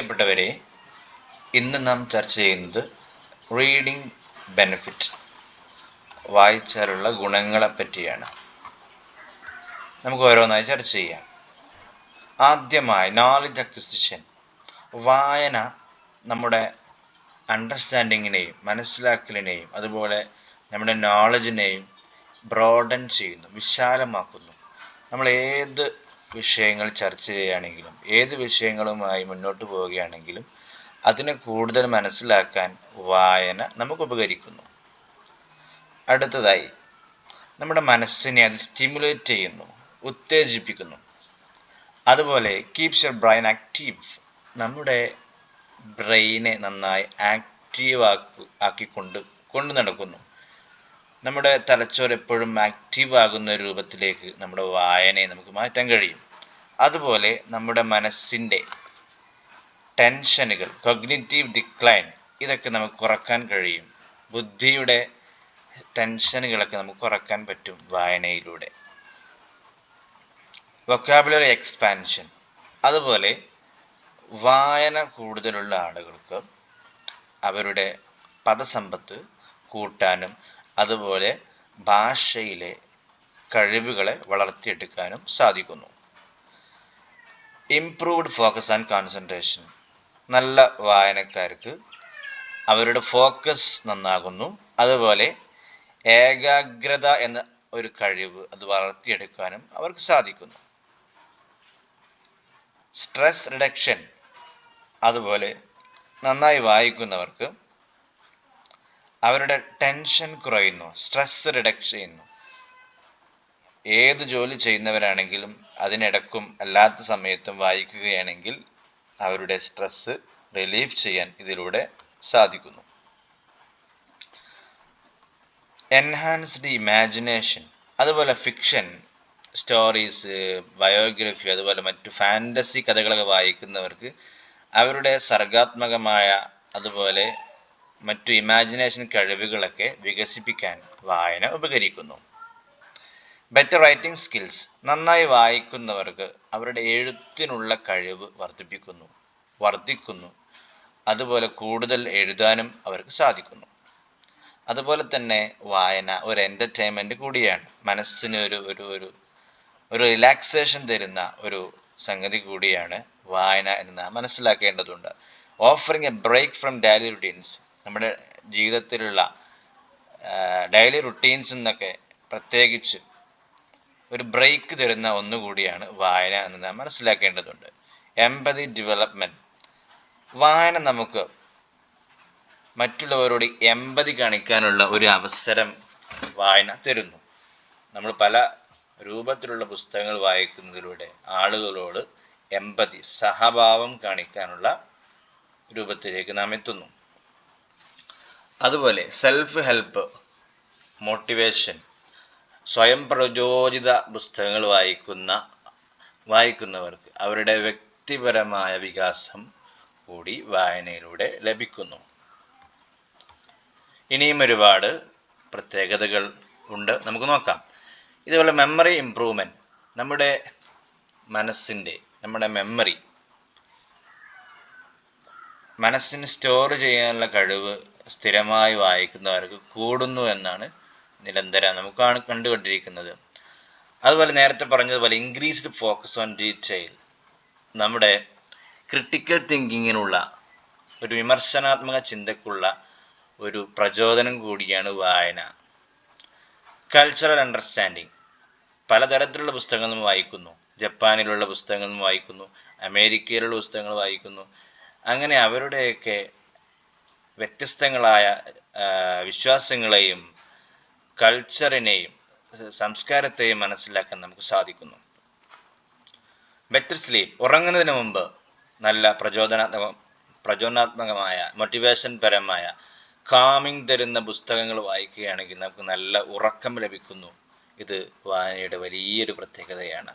പ്രിയപ്പെട്ടവരെ, ഇന്ന് നാം ചർച്ച ചെയ്യുന്നത് റീഡിംഗ് ബെനിഫിറ്റ്, വായിച്ചാലുള്ള ഗുണങ്ങളെ പറ്റിയാണ്. നമുക്ക് ഓരോന്നായി ചർച്ച ചെയ്യാം. ആദ്യമായി നോളജ് അക്വിസിഷൻ. വായന നമ്മുടെ അണ്ടർസ്റ്റാൻഡിങ്ങിനെയും മനസ്സിലാക്കലിനെയും അതുപോലെ നമ്മുടെ നോളജിനെയും ബ്രോഡൻ ചെയ്യുന്നു, വിശാലമാക്കുന്നു. നമ്മൾ ഏത് വിഷയങ്ങൾ ചർച്ച ചെയ്യുകയാണെങ്കിലും ഏത് വിഷയങ്ങളുമായി മുന്നോട്ട് പോവുകയാണെങ്കിലും അതിനെ കൂടുതൽ മനസ്സിലാക്കാൻ വായന നമുക്ക് ഉപകരിക്കുന്നു. അടുത്തതായി നമ്മുടെ മനസ്സിനെ അത് സ്റ്റിമുലേറ്റ് ചെയ്യുന്നു, ഉത്തേജിപ്പിക്കുന്നു. അതുപോലെ കീപ്സ് യുവർ ബ്രെയിൻ ആക്റ്റീവ്. നമ്മുടെ ബ്രെയിനെ നന്നായി ആക്റ്റീവ് കൊണ്ടു നടക്കുന്നു. നമ്മുടെ തലച്ചോറ് എപ്പോഴും ആക്റ്റീവ് ആകുന്ന രൂപത്തിലേക്ക് നമ്മുടെ വായനയെ നമുക്ക് മാറ്റാൻ കഴിയും. അതുപോലെ നമ്മുടെ മനസ്സിൻ്റെ ടെൻഷനുകൾ, കൊഗ്നിറ്റീവ് ഡിക്ലൈൻ, ഇതൊക്കെ നമുക്ക് കുറക്കാൻ കഴിയും. ബുദ്ധിയുടെ ടെൻഷനുകളൊക്കെ നമുക്ക് കുറക്കാൻ പറ്റും വായനയിലൂടെ. Vocabulary expansion. അതുപോലെ വായന കൂടുതലുള്ള ആളുകൾക്ക് അവരുടെ പദസമ്പത്ത് കൂട്ടാനും അതുപോലെ ഭാഷയിലെ കഴിവുകളെ വളർത്തിയെടുക്കാനും സാധിക്കുന്നു. Improved focus and concentration. നല്ല വായനക്കാർക്ക് അവരുടെ ഫോക്കസ് നന്നാകുന്നു. അതുപോലെ ഏകാഗ്രത എന്ന ഒരു കഴിവ് അത് വളർത്തിയെടുക്കാനും അവർക്ക് സാധിക്കുന്നു. Stress reduction. അതുപോലെ നന്നായി വായിക്കുന്നവർക്ക് അവരുടെ ടെൻഷൻ കുറയുന്നു, സ്ട്രെസ് റിഡക്ഷൻ ചെയ്യുന്നു. ഏത് ജോലി ചെയ്യുന്നവരാണെങ്കിലും അതിനിടക്കും അല്ലാത്ത സമയത്തും വായിക്കുകയാണെങ്കിൽ അവരുടെ സ്ട്രെസ് റിലീഫ് ചെയ്യാൻ ഇതിലൂടെ സാധിക്കുന്നു. Enhanced imagination. അതുപോലെ ഫിക്ഷൻ, സ്റ്റോറീസ്, ബയോഗ്രഫി, അതുപോലെ മറ്റു ഫാൻറ്റസി കഥകളൊക്കെ വായിക്കുന്നവർക്ക് അവരുടെ സർഗാത്മകമായ അതുപോലെ മറ്റു ഇമാജിനേഷൻ കഴിവുകളൊക്കെ വികസിപ്പിക്കാൻ വായന ഉപകരിക്കുന്നു. Better writing skills. നന്നായി വായിക്കുന്നവർക്ക് അവരുടെ എഴുത്തിനുള്ള കഴിവ് വർദ്ധിക്കുന്നു. അതുപോലെ കൂടുതൽ എഴുതാനും അവർക്ക് സാധിക്കുന്നു. അതുപോലെ തന്നെ വായന ഒരു എൻ്റർടൈൻമെൻറ്റ് കൂടിയാണ്. മനസ്സിന് ഒരു റിലാക്സേഷൻ തരുന്ന ഒരു സംഗതി കൂടിയാണ് വായന എന്ന് നാം മനസ്സിലാക്കേണ്ടതുണ്ട്. Offering a break from daily routines. നമ്മുടെ ജീവിതത്തിലുള്ള ഡെയിലി റുട്ടീൻസ് എന്നൊക്കെ പ്രത്യേകിച്ച് ഒരു ബ്രേക്ക് തരുന്ന ഒന്നുകൂടിയാണ് വായന എന്ന് നാം മനസ്സിലാക്കേണ്ടതുണ്ട്. എമ്പതി ഡെവലപ്മെൻറ്റ്. വായന നമുക്ക് മറ്റുള്ളവരോട് എമ്പതി കാണിക്കാനുള്ള ഒരു അവസരം വായന തരുന്നു. നമ്മൾ പല രൂപത്തിലുള്ള പുസ്തകങ്ങൾ വായിക്കുന്നതിലൂടെ ആളുകളോട് എമ്പതി, സഹഭാവം കാണിക്കാനുള്ള രൂപത്തിലേക്ക് നാം എത്തുന്നു. അതുപോലെ സെൽഫ് ഹെൽപ്പ്, മോട്ടിവേഷൻ, സ്വയം പ്രചോദിത പുസ്തകങ്ങൾ വായിക്കുന്നവർക്ക് അവരുടെ വ്യക്തിപരമായ വികാസം കൂടി വായനയിലൂടെ ലഭിക്കുന്നു. ഇനിയും ഒരുപാട് പ്രത്യേകതകൾ ഉണ്ട്, നമുക്ക് നോക്കാം. ഇതുപോലെ മെമ്മറി ഇംപ്രൂവ്മെൻറ്റ്. നമ്മുടെ മനസ്സിന് സ്റ്റോർ ചെയ്യാനുള്ള കഴിവ് സ്ഥിരമായി വായിക്കുന്നവർക്ക് കൂടുന്നു എന്നാണ് നിരന്തരം നമുക്ക് കണ്ടുകൊണ്ടിരിക്കുന്നത്. അതുപോലെ നേരത്തെ പറഞ്ഞതുപോലെ ഇൻക്രീസ്ഡ് ഫോക്കസ് ഓൺ ഡീറ്റെയിൽ. നമ്മുടെ ക്രിട്ടിക്കൽ തിങ്കിങ്ങിനുള്ള ഒരു വിമർശനാത്മക ചിന്തക്കുള്ള ഒരു പ്രചോദനം കൂടിയാണ് വായന. Cultural understanding. പലതരത്തിലുള്ള പുസ്തകങ്ങൾ വായിക്കുന്നു. ജപ്പാനിലുള്ള പുസ്തകങ്ങൾ വായിക്കുന്നു, അമേരിക്കയിലുള്ള പുസ്തകങ്ങൾ വായിക്കുന്നു. അങ്ങനെ അവരുടെയൊക്കെ വ്യത്യസ്തങ്ങളായ വിശ്വാസങ്ങളെയും കൾച്ചറിനെയും സംസ്കാരത്തെയും മനസ്സിലാക്കാൻ നമുക്ക് സാധിക്കുന്നു. Better sleep. ഉറങ്ങുന്നതിന് മുമ്പ് നല്ല പ്രചോദനാത്മകമായ മോട്ടിവേഷൻ പരമായ കാമിങ് തരുന്ന പുസ്തകങ്ങൾ വായിക്കുകയാണെങ്കിൽ നമുക്ക് നല്ല ഉറക്കം ലഭിക്കുന്നു. ഇത് വായനയുടെ വലിയൊരു പ്രത്യേകതയാണ്.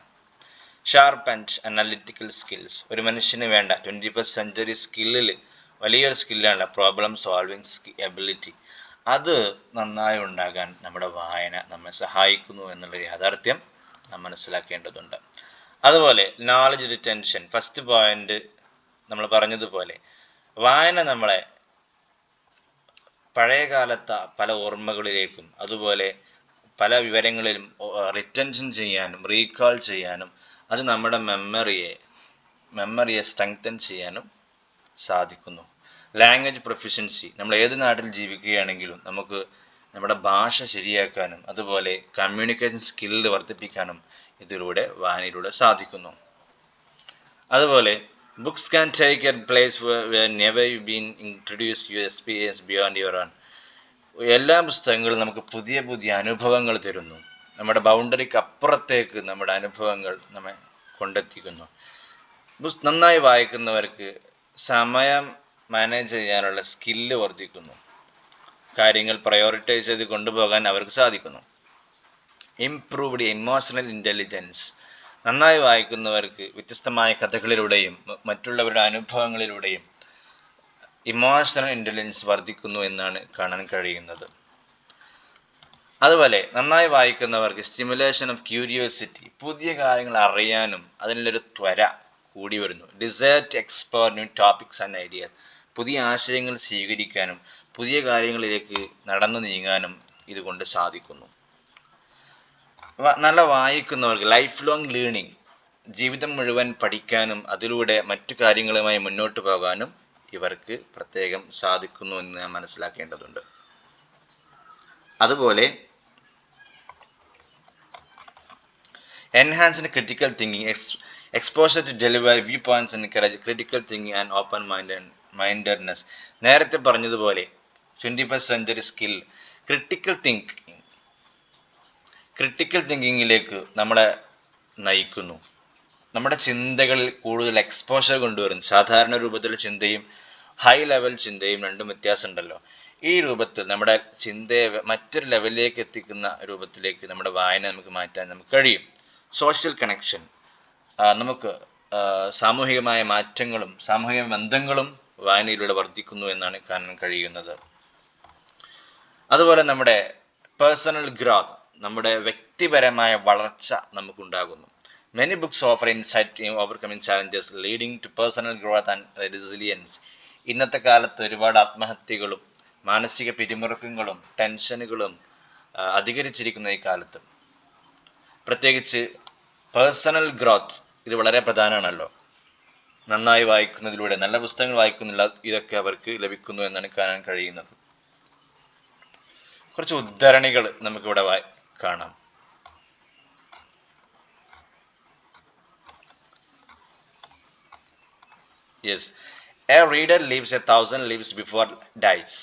Sharp and analytical skills. ഒരു മനുഷ്യന് വേണ്ട 21st സെഞ്ച്വറി സ്കില്ലിൽ വലിയൊരു സ്കില്ലാണ് പ്രോബ്ലം സോൾവിങ് എബിലിറ്റി. അത് നന്നായി ഉണ്ടാകാൻ നമ്മുടെ വായന നമ്മെ സഹായിക്കുന്നു എന്നുള്ള യാഥാർത്ഥ്യം നാം മനസ്സിലാക്കേണ്ടതുണ്ട്. അതുപോലെ നോളജ് റിറ്റൻഷൻ. ഫസ്റ്റ് പോയിന്റ് നമ്മൾ പറഞ്ഞതുപോലെ വായന നമ്മളെ പഴയകാലത്തെ പല ഓർമ്മകളിലേക്കും അതുപോലെ പല വിവരങ്ങളിലും റിറ്റൻഷൻ ചെയ്യാനും റീകാൾ ചെയ്യാനും അത് നമ്മുടെ മെമ്മറിയെ സ്ട്രെങ്തൻ ചെയ്യാനും സാധിക്കുന്നു. ലാംഗ്വേജ് പ്രൊഫിഷ്യൻസി, നമ്മൾ ഏത് നാട്ടിൽ ജീവിക്കുകയാണെങ്കിലും നമുക്ക് നമ്മുടെ ഭാഷ ശരിയാക്കാനും അതുപോലെ കമ്മ്യൂണിക്കേഷൻ സ്കില്ല് വർദ്ധിപ്പിക്കാനും വായനയിലൂടെ സാധിക്കുന്നു. അതുപോലെ books can take A place where never you been introduced your experience beyond your own. എല്ലാ പുസ്തകങ്ങളും നമുക്ക് പുതിയ പുതിയ അനുഭവങ്ങൾ തരുന്നു. നമ്മുടെ ബൗണ്ടറിക്ക് അപ്പുറത്തേക്ക് നമ്മുടെ അനുഭവങ്ങൾ നമ്മെ കൊണ്ടെത്തിക്കുന്നു. നന്നായി വായിക്കുന്നവർക്ക് സമയം മാനേജ് ചെയ്യാനുള്ള സ്കില്ല് വർദ്ധിക്കുന്നു. കാര്യങ്ങൾ പ്രയോറിറ്റൈസ് ചെയ്ത് കൊണ്ടുപോകാൻ അവർക്ക് സാധിക്കുന്നു. ഇംപ്രൂവ്ഡ് ഇമോഷണൽ ഇൻ്റലിജൻസ്, നന്നായി വായിക്കുന്നവർക്ക് വ്യത്യസ്തമായ കഥകളിലൂടെയും മറ്റുള്ളവരുടെ അനുഭവങ്ങളിലൂടെയും ഇമോഷണൽ ഇൻ്റലിജൻസ് വർദ്ധിക്കുന്നു എന്നാണ് കാണാൻ കഴിയുന്നത്. അതുപോലെ നന്നായി വായിക്കുന്നവർക്ക് സ്റ്റിമുലേഷൻ ഓഫ് ക്യൂരിയോസിറ്റി, പുതിയ കാര്യങ്ങൾ അറിയാനും അതിനുള്ളൊരു ത്വര കൂടി വരുന്നു. Desire to explore new topics and ideas, പുതിയ ആശയങ്ങൾ സ്വീകരിക്കാനും പുതിയ കാര്യങ്ങളിലേക്ക് നടന്നു നീങ്ങാനും ഇതുകൊണ്ട് സാധിക്കുന്നു. നല്ല വായിക്കുന്നവർക്ക് ലൈഫ് ലോങ് ലേണിംഗ്, ജീവിതം മുഴുവൻ പഠിക്കാനും അതിലൂടെ മറ്റു കാര്യങ്ങളുമായി മുന്നോട്ട് പോകാനും ഇവർക്ക് പ്രത്യേകം സാധിക്കുന്നു എന്ന് നാം മനസ്സിലാക്കേണ്ടതുണ്ട്. അതുപോലെ enhanced critical thinking, exposure to diverse viewpoints encourage critical thinking and open mindedness. നേരത്തെ പറഞ്ഞതുപോലെ 21st സെഞ്ച്വറി സ്കിൽ ക്രിട്ടിക്കൽ തിങ്കിങ്ങിലേക്ക് നമ്മളെ നയിക്കുന്നു. നമ്മുടെ ചിന്തകളിൽ കൂടുതൽ എക്സ്പോഷർ കൊണ്ടുവരുന്നു. സാധാരണ രൂപത്തിലുള്ള ചിന്തയും ഹൈ ലെവൽ ചിന്തയും രണ്ടും വ്യത്യാസമുണ്ടല്ലോ. ഈ രൂപത്തിൽ നമ്മുടെ ചിന്തയെ മറ്റൊരു ലെവലിലേക്ക് എത്തിക്കുന്ന രൂപത്തിലേക്ക് നമ്മുടെ വായന നമുക്ക് മാറ്റാൻ നമുക്ക് കഴിയും. സോഷ്യൽ കണക്ഷൻ, നമുക്ക് സാമൂഹികമായ മാറ്റങ്ങളും സാമൂഹിക ബന്ധങ്ങളും വായനയിലൂടെ വർദ്ധിക്കുന്നു എന്നാണ് കാണാൻ കഴിയുന്നത്. അതുപോലെ നമ്മുടെ പേഴ്സണൽ ഗ്രോത്ത്, നമ്മുടെ വ്യക്തിപരമായ വളർച്ച നമുക്കുണ്ടാകുന്നു. Many books offer insight in overcoming challenges leading to personal growth and resilience. ഇന്നത്തെ കാലത്ത് ഒരുപാട് ആത്മഹത്യകളും മാനസിക പിരിമുറുക്കങ്ങളും ടെൻഷനുകളും അധികരിച്ചിരിക്കുന്ന ഈ കാലത്ത് പ്രത്യേകിച്ച് പേഴ്സണൽ ഗ്രോത്ത് ഇത് വളരെ പ്രധാനമാണല്ലോ. നന്നായി വായിക്കുന്നതിലൂടെ, നല്ല പുസ്തകങ്ങൾ വായിക്കുന്നില്ല, ഇതൊക്കെ അവർക്ക് ലഭിക്കുന്നു എന്നാണ് കാണാൻ കഴിയുന്നത്. കുറച്ച് ഉദ്ധരണികൾ നമുക്കിവിടെ കാണാം. Yes, a reader lives 1,000 lives before dies.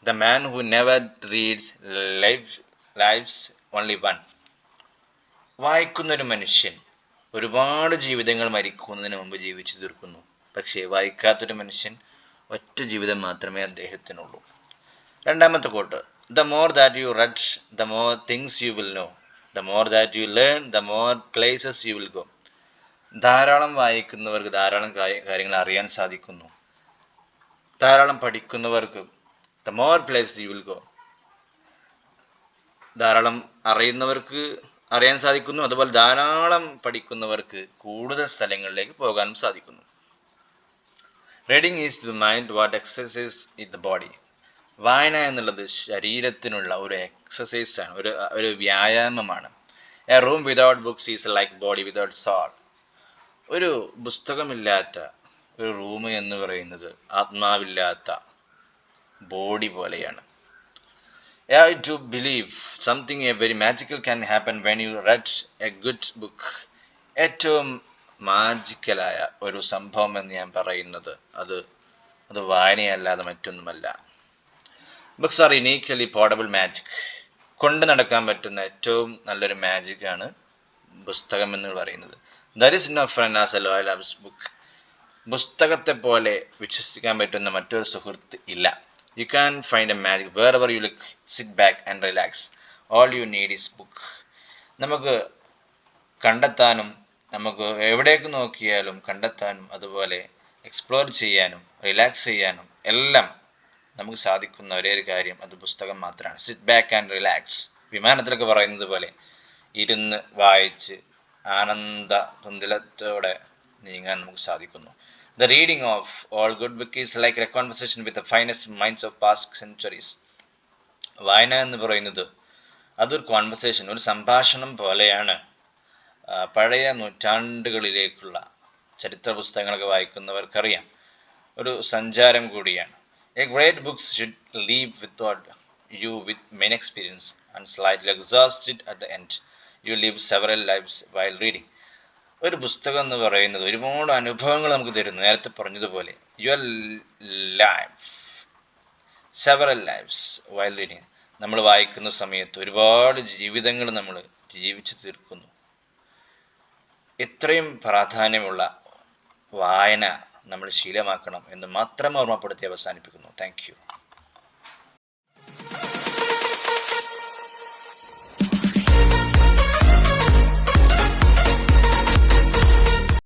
The man who never reads lives only one. വായിക്കുന്നൊരു മനുഷ്യൻ ഒരുപാട് ജീവിതങ്ങൾ മരിക്കുന്നതിന് മുമ്പ് ജീവിച്ചു തീർക്കുന്നു. പക്ഷേ വായിക്കാത്തൊരു മനുഷ്യൻ ഒറ്റ ജീവിതം മാത്രമേ അദ്ദേഹത്തിനുള്ളൂ. രണ്ടാമത്തെ coat, the more that you read, the more things you will know. The more that you learn, the more places you will go. ധാരാളം വായിക്കുന്നവർക്ക് ധാരാളം കാര്യങ്ങൾ അറിയാൻ സാധിക്കുന്നു. ധാരാളം പഠിക്കുന്നവർക്ക് the more places you will go. ധാരാളം അറിയുന്നവർക്ക് അറിയാൻ സാധിക്കുന്നു. അതുപോലെ ധാരാളം പഠിക്കുന്നവർക്ക് കൂടുതൽ സ്ഥലങ്ങളിലേക്ക് പോകാനും സാധിക്കുന്നു. Reading is to mind what exercise in the body. വായന എന്നുള്ളത് ശരീരത്തിനുള്ള ഒരു എക്സസൈസ് ആണ്, ഒരു വ്യായാമമാണ്. A room without books is like body without soul. ഒരു പുസ്തകമില്ലാത്ത ഒരു റൂം എന്ന് പറയുന്നത് ആത്മാവില്ലാത്ത ബോഡി പോലെയാണ്. I do believe something very magical can happen when you read a good book. ഏറ്റവും മാജിക്കലായ ഒരു സംഭവം എന്ന് ഞാൻ പറയുന്നത് അത് വായനയല്ലാതെ മറ്റൊന്നുമല്ല. Books are uniquely portable magic. കൊണ്ട് നടക്കാൻ പറ്റുന്ന ഏറ്റവും നല്ലൊരു മാജിക്കാണ് പുസ്തകം എന്ന് പറയുന്നത്. There is no friend as a loyal as book. പുസ്തകത്തെ പോലെ വിശ്വസിക്കാൻ പറ്റുന്ന മറ്റൊരു സുഹൃത്ത് ഇല്ല. You can find a magic wherever you look. Sit back and relax. All you need is book. നമുക്ക് കണ്ടെത്താനും നമുക്ക് എവിടേക്ക് നോക്കിയാലും കണ്ടെത്താനും അതുപോലെ എക്സ്പ്ലോർ ചെയ്യാനും റിലാക്സ് ചെയ്യാനും എല്ലാം നമുക്ക് സാധിക്കുന്ന ഒരേ ഒരു കാര്യം അത് പുസ്തകം മാത്രമാണ്. Sit back and relax. വിമാനത്തിലൊക്കെ പറയുന്നത് പോലെ ഇരുന്ന് വായിച്ച് ആനന്ദ തുന്തിലത്തോടെ നീങ്ങാൻ നമുക്ക് സാധിക്കുന്നു. The reading of all good book is like a conversation with the finest minds of past centuries. വായന എന്ന് പറയുന്നത് അതൊരു കോൺവെർസേഷൻ, ഒരു സംഭാഷണം പോലെയാണ്. പഴയ നൂറ്റാണ്ടുകളിലേക്കുള്ള ചരിത്ര പുസ്തകങ്ങളൊക്കെ വായിക്കുന്നവർക്കറിയാം, ഒരു സഞ്ചാരം കൂടിയാണ്. A great books should leave without you with many experience and slightly exhausted at the end. You live several lives while reading. ഒരു പുസ്തകം എന്ന് പറയുന്നത് ഒരുപാട് അനുഭവങ്ങൾ നമുക്ക് തരുന്നു. നേരത്തെ പറഞ്ഞതുപോലെ your life, several lifes while reading. നമ്മൾ വായിക്കുന്ന സമയത്ത് ഒരുപാട് ജീവിതങ്ങൾ നമ്മൾ ജീവിച്ചു തീർക്കുന്നു. ഇത്രയും പ്രാധാന്യമുള്ള വായന നമ്മൾ ശീലമാക്കണം എന്ന് മാത്രം ഓർമ്മപ്പെടുത്തി അവസാനിപ്പിക്കുന്നു. Thank you.